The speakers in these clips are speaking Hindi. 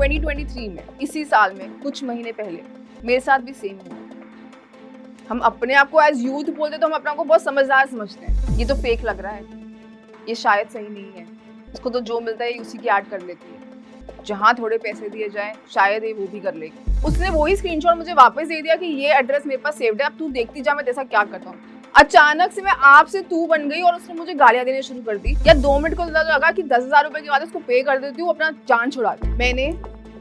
2023 में, इसी साल में, कुछ महीने पहले मेरे साथ भी सेम हुआ। हम अपने आप को एज यूथ बोलते तो हम अपने आप को बहुत समझदार समझते हैं। ये तो फेक लग रहा है, ये शायद सही नहीं है, इसको तो जो मिलता है उसी की ऐड कर लेती है, जहाँ थोड़े पैसे दिए जाए शायद ये वो भी कर लेगी। उसने वही स्क्रीनशॉट मुझे वापस दे दिया कि ये एड्रेस मेरे पास सेव्ड है, अब तू देखती जा मैं जैसा क्या करता हूँ। अचानक से मैं आपसे तू बन गई और उसने मुझे गालियां देने शुरू कर दी। या 2 मिनट को लगा कि 10,000 रुपए के बाद उसको पे कर देती हूँ, अपना जान छुड़ा दी। मैंने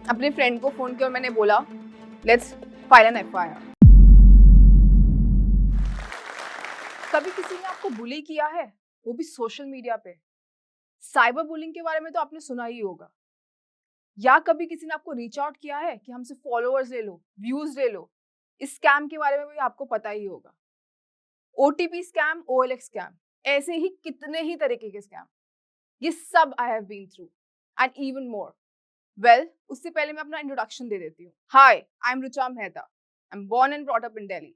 अपने फ्रेंड को फोन किया और मैंने बोला लेट्स फाइल एन एफआईआर। कभी किसी ने आपको बुली किया है, वो भी सोशल मीडिया पे? साइबर बुलिंग के बारे में तो आपने सुना ही होगा। या कभी किसी ने आपको रीच आउट किया है कि हमसे फॉलोअर्स ले लो, व्यूज ले लो? इस स्कैम के बारे में भी आपको पता ही होगा। ओटीपी स्कैम, ओएलएक्स स्कैम, ऐसे ही कितने ही तरीके के स्कैम, ये सब I have been through and even more. Well, उससे पहले मैं अपना इंट्रोडक्शन दे देती हूँ। Hi, I am Rucha Mehta. I am born and brought up in Delhi,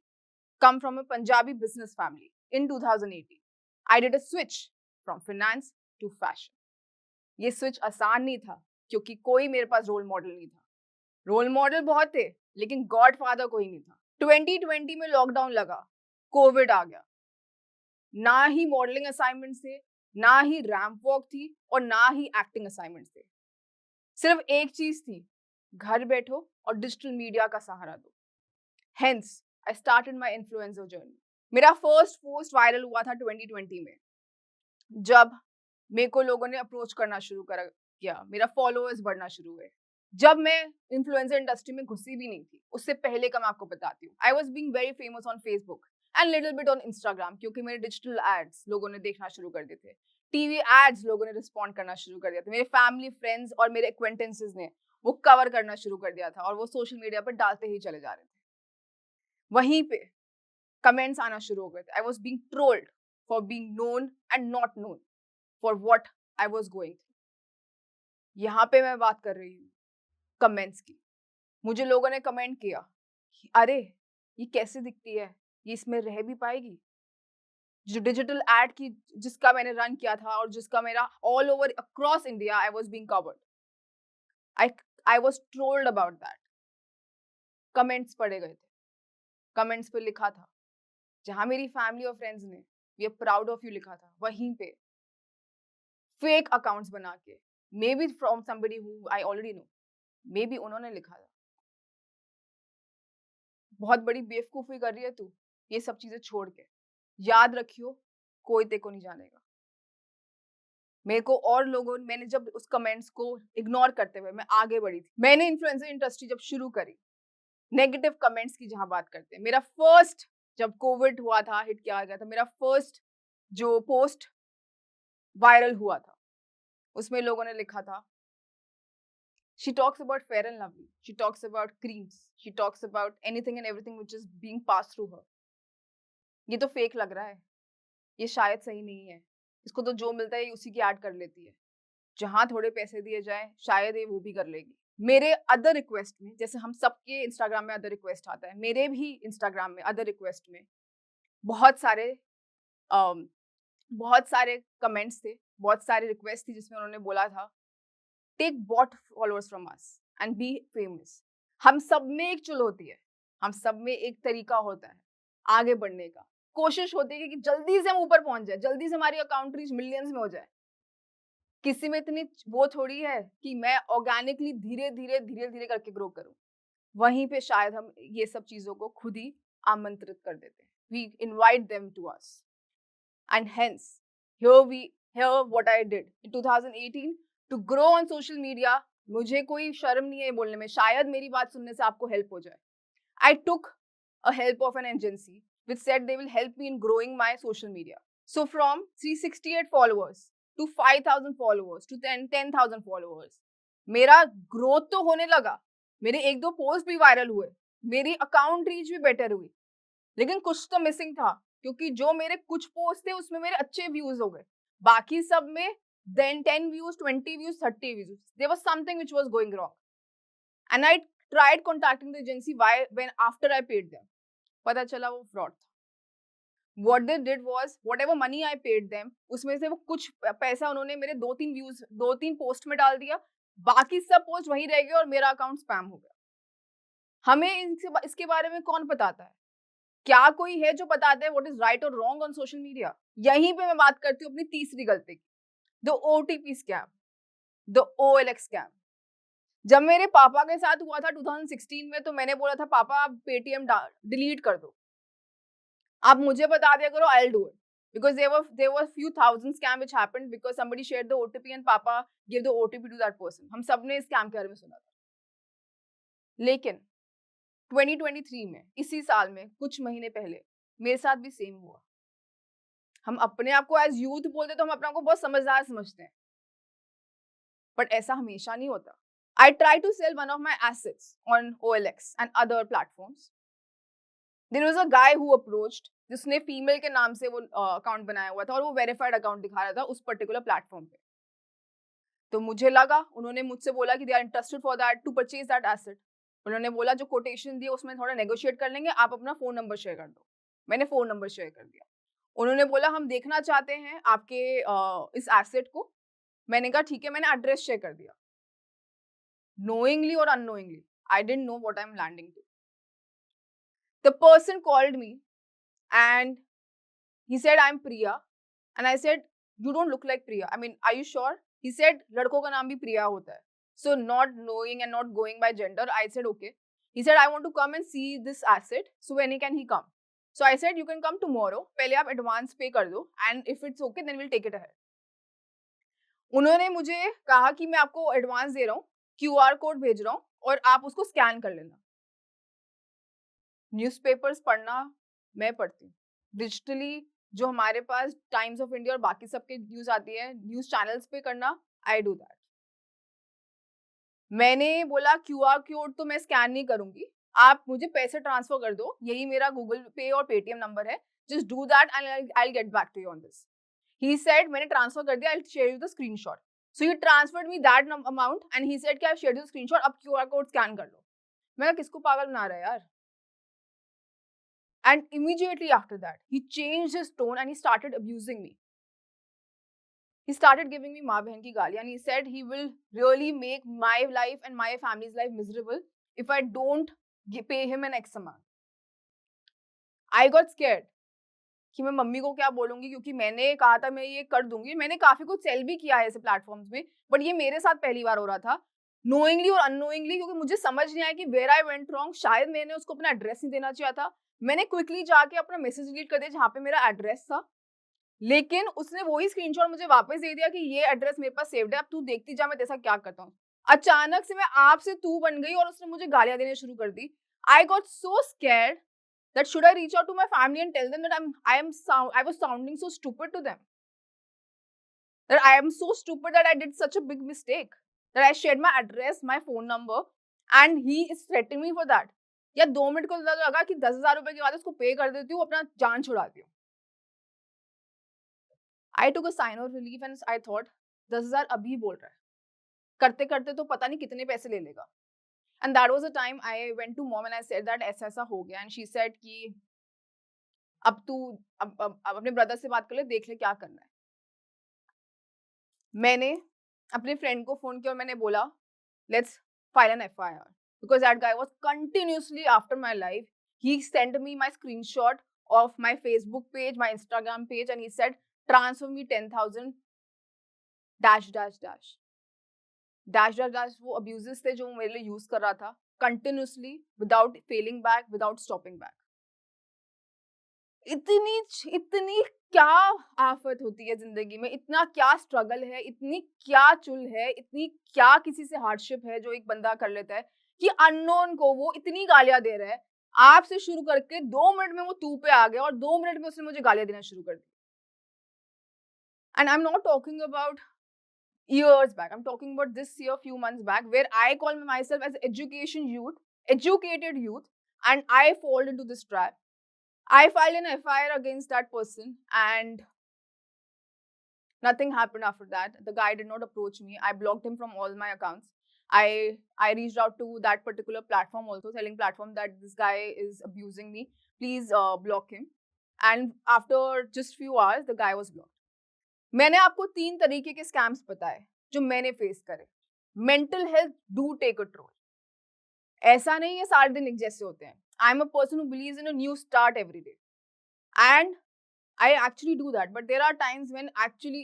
come from a Punjabi business family. In 2018, I did a switch from finance to fashion. ये स्विच आसान नहीं था क्योंकि कोई मेरे पास रोल मॉडल नहीं था। रोल मॉडल बहुत थे लेकिन गॉड फादर कोई नहीं था। 2020 में लॉकडाउन लगा, कोविड आ गया, ना ही मॉडलिंग असाइनमेंट थे, ना ही रैंप वॉक थी और ना ही एक्टिंग असाइनमेंट थे। सिर्फ एक चीज थी, घर बैठो और डिजिटल मीडिया का सहारा दो। Hence I started my influencer journey. मेरा फर्स्ट पोस्ट वायरल हुआ था 2020 में, जब मेरे को लोगों ने अप्रोच करना शुरू किया, मेरा फॉलोअर्स बढ़ना शुरू हुए। जब मैं इन्फ्लुएंसर इंडस्ट्री में घुसी भी नहीं थी, उससे पहले का मैं आपको बताती हूँ। I was being very famous on Facebook and little bit on Instagram, क्योंकि मेरे डिजिटल एड्स लोगों ने देखना शुरू कर दिए थे, टीवी एड्स लोगों ने रिस्पॉन्ड करना शुरू कर दिया था, मेरे फैमिली, फ्रेंड्स और मेरे एक्वेंटेंसेस ने वो कवर करना शुरू कर दिया था और वो सोशल मीडिया पर डालते ही चले जा रहे थे। वहीं पे कमेंट्स आना शुरू हो गए थे। I was being trolled for being known and not known for what I was going through. यहाँ पे मैं बात कर रही हूँ कमेंट्स की। मुझे लोगों ने कमेंट किया, अरे ये कैसे दिखती है, ये इसमें रह भी पाएगी? जो डिजिटल एड की जिसका मैंने रन किया था और जिसका मेरा all over across India I was being covered, I was trolled about that. Comments पढ़े गए थे, कमेंट्स पे लिखा था, जहां मेरी फैमिली और फ्रेंड्स ने we are proud of you लिखा था, वहीं पे फेक अकाउंट्स बना के, maybe from somebody who I already know, maybe उन्होंने लिखा था, बहुत बड़ी बेवकूफी कर रही है तू, ये सब चीजें छोड़ के, याद रखियो कोई ते को नहीं जानेगा। मेरे को और लोगों, मैंने जब उस कमेंट्स को इग्नोर करते हुए मैं आगे बढ़ी थी, मैंने इन्फ्लुएंसर इंडस्ट्री जब शुरू करी, नेगेटिव कमेंट्स की जहां बात करते हैं, मेरा फर्स्ट, जब कोविड हुआ था, हिट किया गया था, मेरा फर्स्ट जो पोस्ट वायरल हुआ था, उसमें लोगों ने लिखा था, she talks about Fair and Lovely, she talks about creams, she talks about anything and everything which is being passed through her. ये तो फेक लग रहा है, ये शायद सही नहीं है, इसको तो जो मिलता है उसी की ऐड कर लेती है, जहां थोड़े पैसे दिए जाए शायद ये वो भी कर लेगी। मेरे अदर रिक्वेस्ट में, जैसे हम सबके इंस्टाग्राम में अदर रिक्वेस्ट आता है, मेरे भी इंस्टाग्राम में अदर रिक्वेस्ट में बहुत सारे कमेंट्स थे, बहुत सारे रिक्वेस्ट थी, जिसमें उन्होंने बोला था take bot followers from us and be famous. हम सब में एक चुल होती है, हम सब में एक तरीका होता है आगे बढ़ने का, कोशिश होती है कि जल्दी से हम ऊपर पहुंच जाए, जल्दी से हमारी अकाउंट रीच मिलियंस में हो जाए। किसी में इतनी वो थोड़ी है कि मैं ऑर्गेनिकली धीरे धीरे करके ग्रो करूं। वहीं पे शायद हम ये सब चीजों को खुद ही आमंत्रित कर देते हैं, we invite them to us and hence here what I did in 2018 to grow on social media। मुझे कोई शर्म नहीं है बोलने में, शायद मेरी बात सुनने से आपको हेल्प हो जाए। I took a help of an agency which said they will help me in growing my social media. So from 368 followers to 5,000 followers to 10,000 followers, मेरा ग्रोथ तो होने लगा, मेरे एक दो पोस्ट भी वायरल हुए, मेरी अकाउंट रीच भी बेटर हुई, लेकिन कुछ तो मिसिंग था, क्योंकि जो मेरे कुछ पोस्ट थे उसमें मेरे अच्छे व्यूज हो गए, बाकी सब में then 10 views, 20 views, 30 views, there was something which was going wrong and I tried contacting the agency when after I paid them, पता चला वो fraud था। What they did was whatever money I paid them, उसमें से वो कुछ पैसा उन्होंने मेरे 2-3 पोस्ट में डाल दिया, बाकी सब पोस्ट वहीं रह गए और मेरा अकाउंट स्पैम हो गया। हमें इसके बारे में कौन बताता है? क्या कोई है जो बताता है व्हाट इज राइट और रॉन्ग ऑन सोशल मीडिया? यहीं पे मैं बात करती हूँ अपनी तीसरी गलती की, the OTP scam, the OLX scam. जब मेरे पापा के साथ हुआ था 2016 में, तो मैंने बोला था पापा आप पेटीएम डिलीट कर दो, आप मुझे बता दिया करो, I will do it. Because there were few thousand scam which happened because somebody shared the OTP and Papa gave the OTP to that person. हम सबने इस स्कैम के बारे में सुना था। लेकिन 2023 में, इसी साल में कुछ महीने पहले मेरे साथ भी सेम हुआ। हम अपने आप को एज यूथ बोलते तो हम अपने आप को बहुत समझदार समझते हैं, बट ऐसा हमेशा नहीं होता। I tried to sell one of my assets on OLX and other platforms. There was a guy who approached, जिसने फीमेल के नाम से वो अकाउंट बनाया हुआ था और वो वेरीफाइड अकाउंट दिखा रहा था उस पर्टिकुलर प्लेटफॉर्म पे। तो मुझे लगा, उन्होंने मुझसे बोला कि they are interested for that to purchase that asset. उन्होंने बोला जो कोटेशन दिया उसमें थोड़ा नेगोशिएट कर लेंगे, आप अपना फोन नंबर शेयर कर दो। मैंने फोन नंबर शेयर कर दिया। उन्होंने बोला हम देखना चाहते हैं आपके इस एसेट को। मैंने कहा ठीक है, मैंने एड्रेस शेयर कर दिया। Knowingly or unknowingly, I didn't know what I'm landing to. The person called me and he said, I'm Priya. And I said, you don't look like Priya. I mean, are you sure? He said, लड़कों का नाम भी प्रिया होता है. So not knowing and not going by gender, I said, okay. He said, I want to come and see this asset. So when can he come? So I said, you can come tomorrow. पहले आप advance pay कर दो. And if it's okay, then we'll take it ahead. उन्होंने मुझे कहा कि मैं आपको एडवांस दे रहा हूँ, QR कोड भेज रहा हूँ और आप उसको स्कैन कर लेना। न्यूज़पेपर्स पढ़ना मैं पढ़ती हूँ। डिजिटली जो हमारे पास टाइम्स ऑफ इंडिया और बाकी सबके न्यूज़ आती है, न्यूज़ चैनल्स पे करना, आई डू दैट। मैंने बोला क्यूआर कोड तो मैं स्कैन नहीं करूँगी, आप मुझे पैसे ट्रांसफर कर दो, यही मेरा गूगल पे और पेटीएम नंबर है, just do that and I will get back to you on this. He said मैंने ट्रांसफर कर दिया, I will share you the screenshot. So he transferred me that amount and he said कि I have shared you the screenshot, अब क्यूआर कोड स्कैन कर लो। मैं किसको पागल बना रहा है यार? And immediately after that, he changed his tone and he started abusing me. He started giving me माँ बहन की गालियाँ and he said he will really make my life and my family's life miserable if I don't pay him an X amount. I got scared कि मैं मम्मी को क्या बोलूँगी, क्योंकि मैंने कहा था मैं ये कर दूँगी। मैंने काफ़ी कुछ सेल भी किया है ऐसे प्लेटफॉर्म्स में, बट ये मेरे साथ पहली बार हो रहा था, नोइंगली और अननोइंगली, क्योंकि मुझे समझ नहीं आया कि वेयर आई वेंट रॉन्ग। शायद मैंने उसको अपना एड्रेस नहीं देना चाहिए था। मैंने क्विकली जाके अपना मैसेज डिलीट कर दिया जहाँ पे मेरा एड्रेस था, लेकिन उसने वही स्क्रीनशॉट मुझे वापस दे दिया कि ये एड्रेस मेरे पास सेव्ड है, अब तू देखती जा मैं तेरे साथ क्या करता हूँ। अचानक से मैं आपसे तू बन गई और उसने मुझे गालियां देने शुरू कर दी। I got so scared that should I reach out to my family and tell them that I was sounding so stupid to them, that I am so stupid that I did such a big mistake, that I shared my address, my phone number, and he is threatening me for that. या 2 मिनट को लगा कि 10,000 रुपए के बाद उसको पे कर देती हूँ, अपना जान छुड़ाती हूँ। I took a sign of relief and I thought 10,000 अभी बोल रहा है, करते करते तो पता नहीं कितने पैसे ले लेगा। And that was the time I went to mom and I said that ऐसा ऐसा हो गया, and she said कि अब तू अब अपने ब्रदर से बात कर ले, देख ले क्या करना है। मैंने अपने फ्रेंड को फोन किया और मैंने बोला let's file an FIR, because that guy was continuously after my life. He sent me my screenshot of my Facebook page, my Instagram page, and he said transfer me 10,000 dash dash dash dash dash dash. वो अब्यूजेस थे जो वो मेरे लिए यूज कर रहा था continuously, without falling back, without stopping back. इतनी इतनी क्या आफत होती है जिंदगी में, इतना क्या स्ट्रगल है, इतनी क्या चुल है, इतनी क्या किसी से हार्डशिप है जो एक बंदा कर लेता है कि अननोन को वो इतनी गालियां दे रहा है। आपसे शुरू करके 2 मिनट में वो तू पे आ गया और 2 मिनट में उसने मुझे गालियां देना शुरू कर दी। And I am not talking about years back, I'm talking about this year, few months back, where I call myself as educated youth, and I fall into this trap. I filed an FIR against that person and nothing happened after that. The guy did not approach me. I blocked him from all my accounts. I reached out to that particular platform also, selling platform, that this guy is abusing me. Please block him. And after just few hours, the guy was blocked. मैंने आपको 3 तरीके के स्कैम्स बताए जो मैंने फेस करे। Mental health do take a toll. ऐसा नहीं है सारे दिन एक जैसे होते हैं। I am a person who believes in a new start every day, and I actually do that. But there are times when actually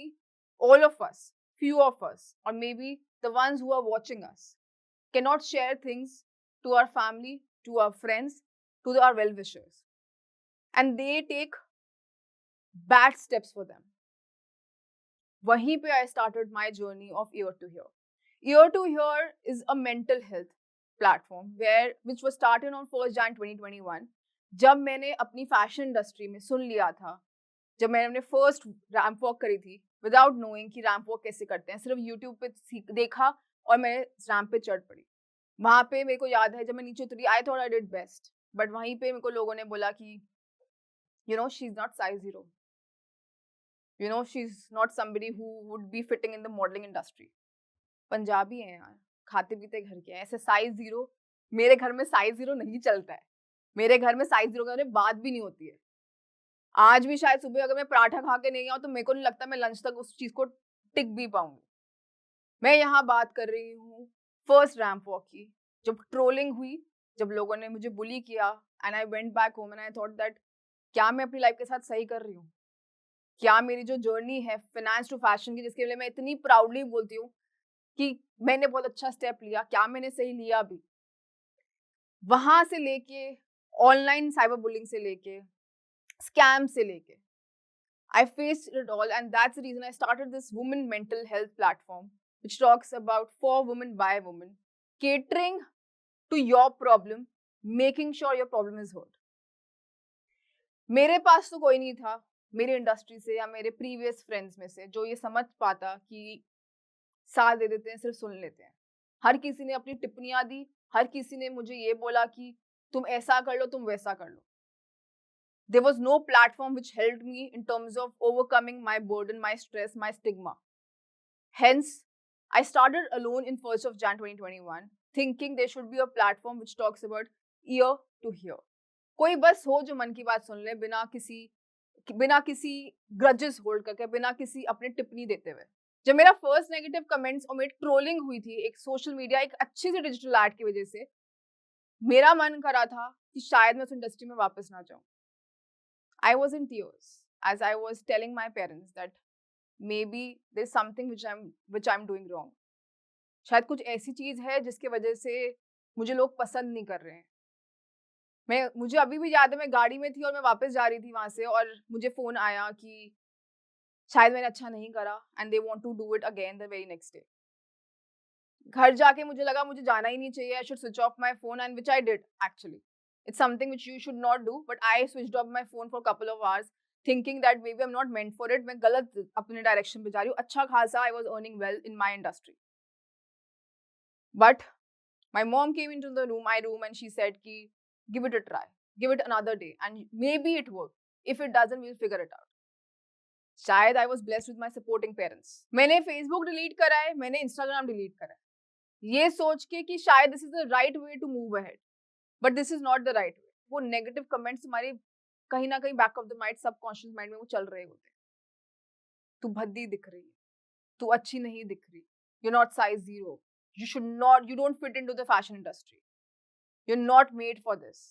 all of us, few of us, or maybe the ones who are watching us, cannot share things to our family, to our friends, to our well wishers. And they take bad steps for them. Wahin pe I started my journey of Ear to Hear. Ear to Hear is a mental health platform which was started on 1st Jan 2021. जब मैंने अपनी फैशन इंडस्ट्री में सुन लिया था, जब मैंने अपने फर्स्ट रैंप वॉक करी थी विदाउट नोइंग कि रैंप वॉक कैसे करते हैं, सिर्फ यूट्यूब पे देखा और मैं रैंप पे चढ़ पड़ी। वहां पे मेरे को याद है जब मैं नीचे उतरी, I thought I did best, but वहीं पे मेरे को लोगों ने बोला कि she is not size 0, she is not somebody who would be fitting in the modelling industry. Punjabi है यार, खाते पीते घर के हैं, ऐसे साइज 0। मेरे घर में साइज 0 नहीं चलता है। मेरे घर में साइज 0 के बारे में बात भी नहीं होती है। आज भी शायद सुबह अगर मैं पराठा खा के नहीं आऊं तो मेरे को नहीं लगता मैं लंच तक उस चीज को टिक भी पाऊंगी। मैं यहाँ बात कर रही हूँ फर्स्ट रैंप वॉक की, जब ट्रोलिंग हुई, जब लोगों ने मुझे बुली किया, and I went back home and I thought that क्या मैं अपनी लाइफ के साथ सही कर रही हूँ? क्या मेरी जो जर्नी है फाइनेंस टू फैशन की, जिसके लिए मैं इतनी प्राउडली बोलती हूँ कि मैंने बहुत अच्छा स्टेप लिया, क्या मैंने सही लिया भी? वहां से लेके ऑनलाइन साइबर बुलिंग से लेके स्कैम से लेके I faced it all, and that's the reason I started this women mental health platform, which talks about for women by women, catering to your problem, making sure your problem is heard. मेरे पास तो कोई नहीं था मेरी इंडस्ट्री से या मेरे प्रीवियस फ्रेंड्स में से जो ये समझ पाता कि साथ दे देते हैं, सिर्फ सुन लेते हैं। हर किसी ने अपनी टिप्पणियां दी, हर किसी ने मुझे ये बोला कि तुम ऐसा कर लो, तुम वैसा कर लो। There was no platform which helped me in terms of overcoming my burden, my stress, my stigma. Hence, I started alone in 1st of Jan 2021, thinking there should be a platform which talks about ear to hear. कोई बस हो जो मन की बात सुन ले बिना किसी ग्रजेस होल्ड करके, बिना किसी अपने टिप्पणी देते हुए। जब मेरा फर्स्ट नेगेटिव कमेंट्स और मेरी ट्रोलिंग हुई थी एक सोशल मीडिया एक अच्छी सी डिजिटल एड की वजह से, मेरा मन कर रहा था कि शायद मैं उस इंडस्ट्री में वापस ना जाऊं। I was in tears as I was telling my parents that maybe there's something which I'm doing wrong. शायद कुछ ऐसी चीज है जिसके वजह से मुझे लोग पसंद नहीं कर रहे हैं। मुझे अभी भी याद है, मैं गाड़ी में थी और मैं वापस जा रही थी वहां से, और मुझे फोन आया कि शायद मैंने अच्छा नहीं करा and they want to do it again the very next day. घर जाके मुझे लगा मुझे जाना ही नहीं चाहिए, I should switch off my phone, and which I did actually. It's something which you should not do, but I switched off my phone for a couple of hours, thinking that maybe I'm not meant for it. मैं गलत अपने डायरेक्शन पे जा रही हूँ। अच्छा खासा I was earning well in my industry. But my mom came into my room and she said कि give it a try, give it another day, and maybe it work. If it doesn't, we'll figure it out. शायद I was blessed with my supporting parents. मैंने Facebook डिलीट करा है, मैंने Instagram डिलीट करा है, ये सोच के कि शायद this is the right way to move ahead. But this is not the right way. वो नेगेटिव कमेंट्स हमारे कहीं ना कहीं back of the mind, subconscious mind में वो चल रहे होते हैं। तू भद्दी दिख रही है, तू अच्छी नहीं दिख रही, you not size 0, you should not, you don't fit into the fashion industry, you are not made for this.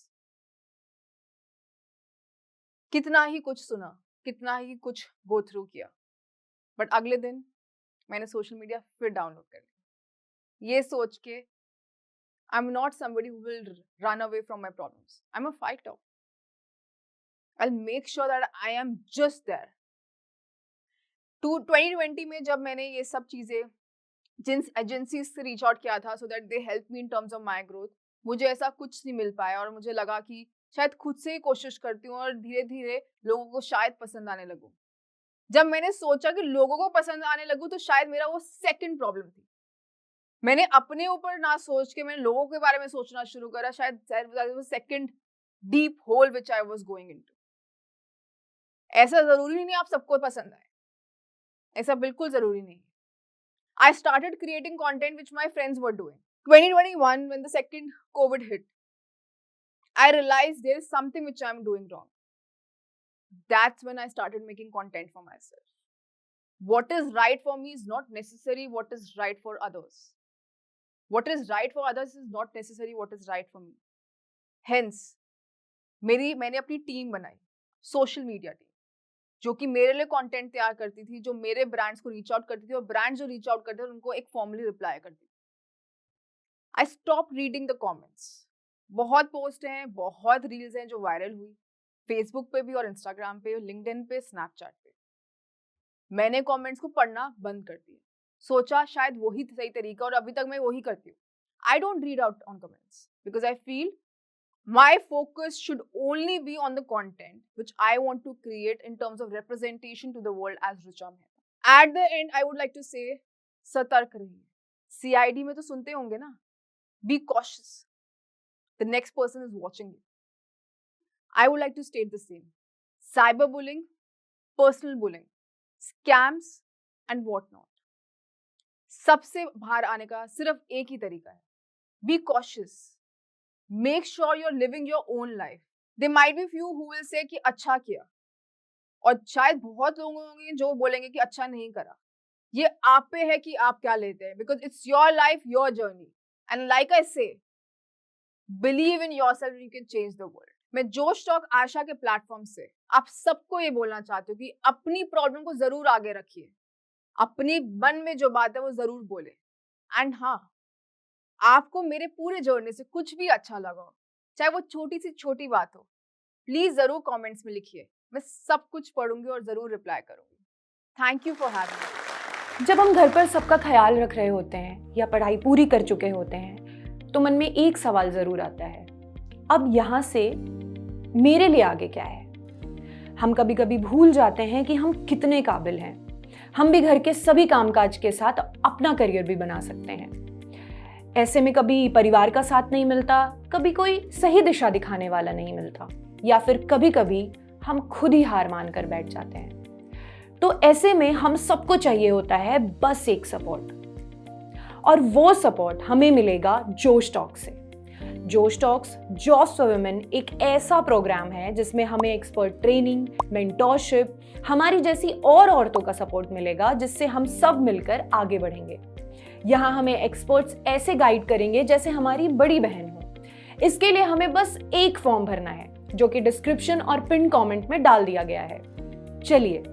कितना ही कुछ सुना, कितना ही कुछ गो थ्रू किया, बट अगले दिन मैंने सोशल मीडिया फिर डाउनलोड कर लिया, ये सोच के I'm not somebody who will run away from my problems. I'm a fighter. I'll make sure that I am just there. 2020 में जब मैंने ये सब चीजें जिन एजेंसीज से रीच आउट किया था so that they help me in terms of my growth, मुझे ऐसा कुछ नहीं मिल पाया और मुझे लगा कि शायद खुद से ही कोशिश करती हूँ और धीरे धीरे लोगों को शायद पसंद आने लगूं। जब मैंने सोचा कि लोगों को पसंद आने लगूं तो शायद मेरा वो सेकंड प्रॉब्लम थी। मैंने अपने ऊपर ना सोच के मैंने लोगों के बारे में सोचना शुरू करा, शायद second deep whole which I was going into. ऐसा जरूरी नहीं आप सबको पसंद आए, ऐसा बिल्कुल जरूरी नहीं। I started creating content which my friends were doing. 2021, when the second COVID hit, I realized there is something which I'm doing wrong. That's when I started making content for myself. What is right for me is not necessarily what is right for others. What is right for others is not necessarily what is right for me. Hence, मैंने अपनी टीम बनाई, सोशल मीडिया टीम, जो कि मेरे लिए कंटेंट तैयार करती थी, जो मेरे ब्रांड्स को रीच आउट करती थी, और ब्रांड्स जो रीच आउट करते थे उनको एक फॉर्मली रिप्लाई करती थी. I stop reading the comments. बहुत पोस्ट हैं, बहुत रील्स हैं जो वायरल हुई, फेसबुक पे भी और इंस्टाग्राम पे, लिंक्डइन पे, स्नैपचैट पे. मैंने कमेंट्स को पढ़ना बंद कर दिया. सोचा शायद वही सही तरीका, और अभी तक मैं वही करती हूँ. I don't read out on comments because I feel my focus should only be on the content which I want to create in terms of representation to the world as Richa Mehta. At the end, I would like to say, सतर्क रहिए. CID में तो सुनते होंगे ना, be cautious. The next person is watching you. I would like to state the same. Cyberbullying, personal bullying, scams and whatnot. सबसे बाहर आने का सिर्फ एक ही तरीका है. Be cautious. Make sure you're living your own life. There might be few who will say कि अच्छा किया, और शायद बहुत लोग होंगे जो बोलेंगे कि अच्छा नहीं करा. ये आप पे है कि आप क्या लेते हैं, because it's your life, your journey. And like I say, believe in yourself and you can change the world. मैं जोश टॉक आशा के प्लेटफॉर्म से आप सबको ये बोलना चाहती हूँ कि अपनी प्रॉब्लम को जरूर आगे रखिए, अपनी मन में जो बात है वो जरूर बोले. एंड हाँ, आपको मेरे पूरे जर्नी से कुछ भी अच्छा लगा हो, चाहे वो छोटी सी छोटी बात हो, प्लीज जरूर कमेंट्स में लिखिए. मैं सब कुछ पढ़ूंगी और जरूर रिप्लाई करूंगी. Thank you for having me. जब हम घर पर सबका ख्याल रख रहे होते हैं या पढ़ाई पूरी कर चुके होते हैं तो मन में एक सवाल जरूर आता है, अब यहाँ से मेरे लिए आगे क्या है. हम कभी कभी भूल जाते हैं कि हम कितने काबिल हैं. हम भी घर के सभी कामकाज के साथ अपना करियर भी बना सकते हैं. ऐसे में कभी परिवार का साथ नहीं मिलता, कभी कोई सही दिशा दिखाने वाला नहीं मिलता, या फिर कभी कभी हम खुद ही हार मान कर बैठ जाते हैं. तो ऐसे में हम सबको चाहिए होता है बस एक सपोर्ट, और वो सपोर्ट हमें मिलेगा जोश टॉक से. जोश टॉक्स जॉब्स फॉर वुमेन एक ऐसा प्रोग्राम है जिसमें हमें एक्सपर्ट ट्रेनिंग, मेंटोरशिप, हमारी जैसी और औरतों का सपोर्ट मिलेगा, जिससे हम सब मिलकर आगे बढ़ेंगे. यहाँ हमें एक्सपर्ट्स ऐसे गाइड करेंगे जैसे हमारी बड़ी बहन हो. इसके लिए हमें बस एक फॉर्म भरना है, जो कि डिस्क्रिप्शन और पिन कमेंट में डाल दिया गया है. चलिए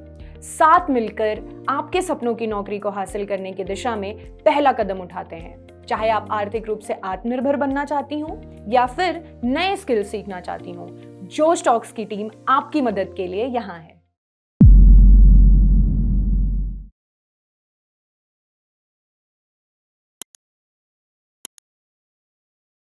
साथ मिलकर आपके सपनों की नौकरी को हासिल करने की दिशा में पहला कदम उठाते हैं. चाहे आप आर्थिक रूप से आत्मनिर्भर बनना चाहती हो या फिर नए स्किल सीखना चाहती हो, जोश टॉक्स की टीम आपकी मदद के लिए यहाँ है.